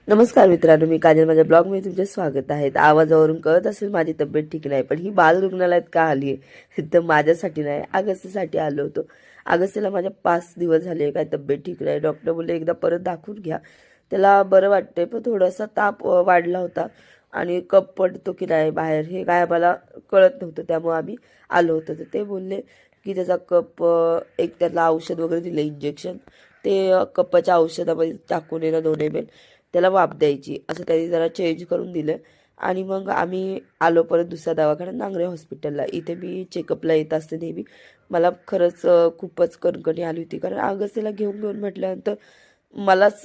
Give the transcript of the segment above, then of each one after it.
नमस्कार मित्रांनो, मी काजल. माझ्या ब्लॉगमध्ये तुमचे स्वागत आहे. आवाजावरून कळत असेल माझी तब्येत ठीक नाही, पण ही बाल रुग्णालयात का आली आहे तर माझ्यासाठी नाही, अगस्तीसाठी आलो होतो. अगस्तीला माझ्या 5 दिवस झाले काय तब्येत ठीक नाही. डॉक्टर बोलले एकदा परत दाखवून घ्या, त्याला बरं वाटतंय, पण थोडासा ताप वाढला होता आणि कप पडतो की नाही बाहेर हे काय आम्हाला कळत नव्हतं. त्यामुळे आम्ही आलो होतो. तर ते बोलले की त्याचा कप एक त्याला औषध वगैरे दिलं, इंजेक्शन. ते कपाच्या औषधामध्ये टाकून येणं 2 ml, त्याला वाफ द्यायची, असं त्यांनी जरा चेंज करून दिलं. आणि मग आम्ही आलो परत दुसऱ्या दवाखान्यात, नांगरे हॉस्पिटलला. इथे मी चेकअपला येत असते नेहमी. मला खरंच खूपच कणकणी आली होती, कारण अगस्तीला घेऊन घेऊन म्हटल्यानंतर मलाच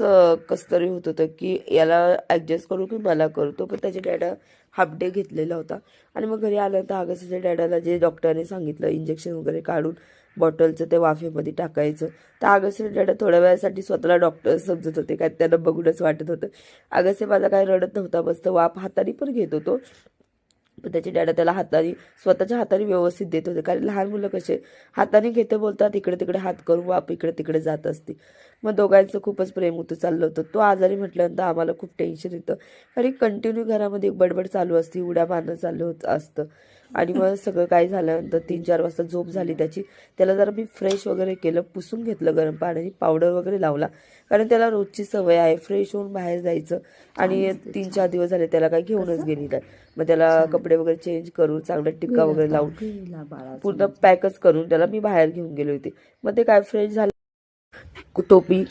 कसं तरी होत होतं की याला ॲडजस्ट करू की मला करतो. पण त्याच्या डॅडा हाफ डे घेतलेला होता. आणि मग घरी आल्यानंतर अगस्तीच्या डॅडाला जे डॉक्टरने सांगितलं, इंजेक्शन वगैरे काढून बॉटलचं ते वाफेमध्ये टाकायचं. तर अगस्तीच्या डॅडा थोड्या वेळासाठी स्वतःला डॉक्टर समजत होते, काय त्यांना बघूनच वाटत होतं. अगस्ती माझा काय रडत नव्हता, मस्त वाफ हाताने पण घेत होतो. पण त्याचे डॅडा त्याला हाताने, स्वतःच्या हाताने व्यवस्थित देत होते, कारण लहान मुलं कसे हाताने घेते बोलतात, इकडे तिकडे हात करून वाप इकडे तिकडे जात असते. मग दोघांचं खूपच प्रेम होतं चाललं होतं. तो आजारी म्हटल्यानंतर आम्हाला खूप टेन्शन येतं, कारण कंटिन्यू घरामध्ये बडबड चालू असते, उड्या मारणं चालू होत असतं. आणि मग सगळं काय झाल्यानंतर 3-4 वाजता झोप झाली त्याची. त्याला जरा मी फ्रेश वगैरे केलं, पुसून घेतलं गरम पाण्याने, पावडर वगैरे लावला, कारण त्याला रोजची सवय आहे फ्रेश होऊन बाहेर जायचं. आणि 3-4 दिवस झाले त्याला काही घेऊनच गेली नाही. मग त्याला कपडे वगैरे चेंज करून, चांगला टिक्का वगैरे लावून, पूर्ण पॅकच करून त्याला मी बाहेर घेऊन गेले होते. मग ते काय फ्रेश झालं, टोपी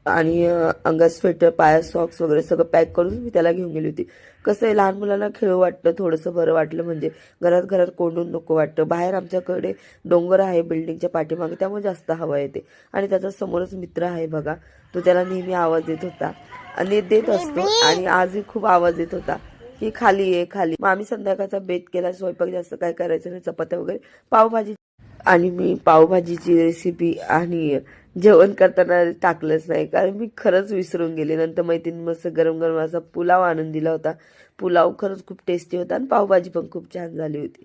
आणि अंगात स्वेटर, पायात सॉक्स वगैरे सगळं पॅक करून मी त्याला घेऊन गेली होती. कसं आहे, लहान मुलांना खेळू वाटतं, थोडंसं बरं वाटलं म्हणजे. घरात घरात कोंडून नको वाटतं. बाहेर आमच्याकडे डोंगर आहे बिल्डिंगच्या पाठीमागे, त्यामुळे जास्त हवा येते. आणि त्याचा समोरच मित्र आहे बघा, तो त्याला नेहमी आवाज देत होता आणि देत असतो. आणि आजही खूप आवाज देत होता की खाली ये खाली. मग आम्ही संध्याकाळचा बेत केला, स्वयंपाक जास्त काय करायचं नाही, चपात्या वगैरे, पावभाजी. आणि मी पावभाजीची रेसिपी आणि जेवण करताना टाकलंच नाही, कारण मी खरंच विसरून गेले. नंतर मैत्रिणी मस्त गरम गरम असा पुलाव आणून दिला होता. पुलाव खरंच खूप टेस्टी होता आणि पावभाजी पण खूप छान झाली होती.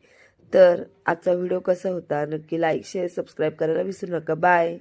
तर आजचा व्हिडिओ कसा होता नक्की लाईक, शेअर, सबस्क्राईब करायला विसरू नका. बाय.